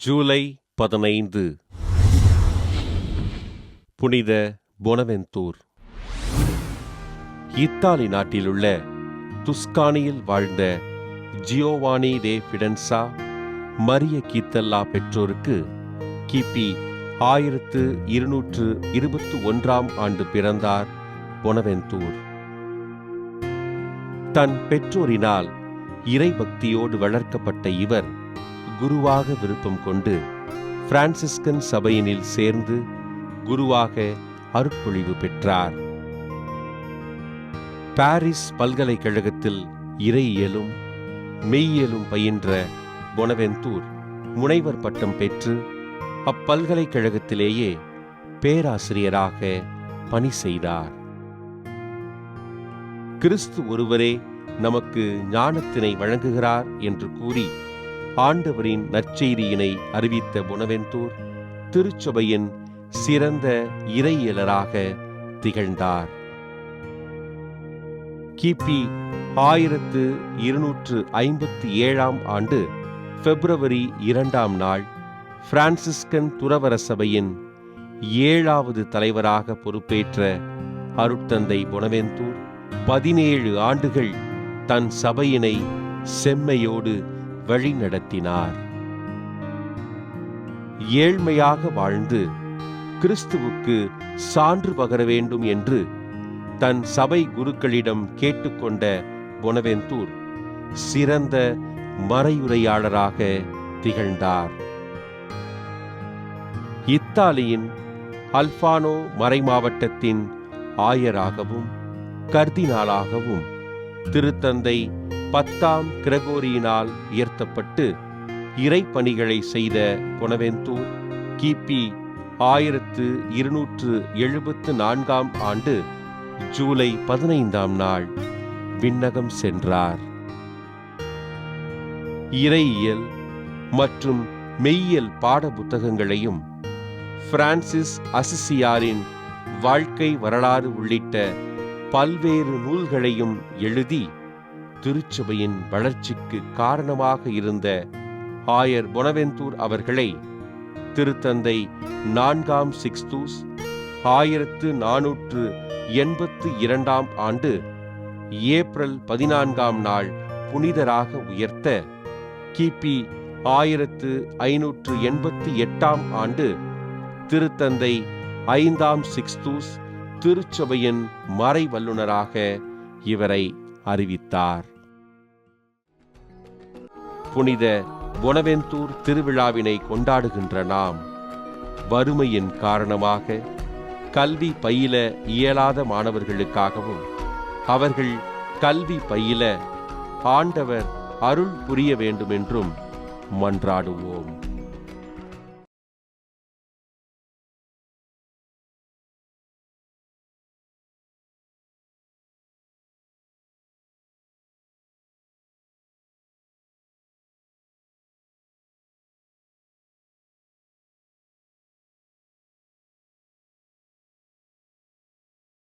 ஜூலை 15 புனித பொனவெந்தூர். இத்தாலி நாட்டிலுள்ள துஸ்கானியில் வாழ்ந்த ஜியோவானி டே ஃபிடென்சா மரிய கீத்தல்லா பெற்றோருக்கு கிபி 1221 ஆண்டு பிறந்தார் பொனவெந்தூர். தன் பெற்றோரினால் இறைபக்தியோடு வளர்க்கப்பட்ட இவர் குருவாக விருப்பம் கொண்டு பிரான்சிஸ்கன் சபையினில் சேர்ந்து குருவாக அருட்பொழிவு பெற்றார். பாரிஸ் பல்கலைக்கழகத்தில் இறையியலும் மெய்யியலும் பயின்ற பொனவெந்தூர் முனைவர் பட்டம் பெற்று அப்பல்கலைக்கழகத்திலேயே பேராசிரியராக பணி செய்தார். கிறிஸ்து ஒருவரே நமக்கு ஞானத்தினை வழங்குகிறார் என்று கூறி ஆண்டவரின் நற்செய்தியினை அறிவித்த பொனவெந்தூர் திருச்சபையின் சிறந்த இறையியலராக திகழ்ந்தார். கிபி 1257 ஆண்டு பிப்ரவரி 2 பிரான்சிஸ்கன் துறவர சபையின் 7வது தலைவராக பொறுப்பேற்ற அருட்தந்தை பொனவெந்தூர் 17 ஆண்டுகள் தன் சபையினை செம்மையோடு வழிநடத்தினார். ஏழ்மையாக வாழ்ந்து கிறிஸ்துவுக்கு சான்று பகர வேண்டும் என்று தன் சபை குருக்களிடம் கேட்டுக்கொண்ட பொனவெந்தூர் சிறந்த மறையுரையாளராக திகழ்ந்தார். இத்தாலியின் அல்பானோ மறைமாவட்டத்தின் ஆயராகவும் கர்தினாலாகவும் திருத்தந்தை 10ஆம் கிரகோரியினால் உயர்த்தப்பட்டு இறைப்பணிகளை செய்த பொனவெந்தூர் கிபி 1274 ஆண்டு ஜூலை 15 விண்ணகம் சென்றார். இறையியல் மற்றும் மெய்யியல் பாட புத்தகங்களையும் பிரான்சிஸ் அசிசியாரின் வாழ்க்கை வரலாறு உள்ளிட்ட பல்வேறு நூல்களையும் எழுதி திருச்சபையின் வளர்ச்சிக்கு காரணமாக இருந்த ஆயர் பொனவெந்தூர் அவர்களை திருத்தந்தை 4ஆம் சிக்ஸ்தூஸ் 1482 ஆண்டு ஏப்ரல் 14 புனிதராக உயர்த்த கிபி 1588 ஆண்டு திருத்தந்தை 5ஆம் சிக்ஸ்தூஸ் திருச்சபையின் மறை வல்லுனராக இவரை அறிவித்தார். புனித பொனவெந்தூர் திருவிழாவினை கொண்டாடுகின்ற நாம் வறுமையின் காரணமாக கல்வி பயில இயலாத மாணவர்களுக்காகவும் அவர்கள் கல்வி பயில ஆண்டவர் அருள் புரிய வேண்டுமென்றும் மன்றாடுவோம்.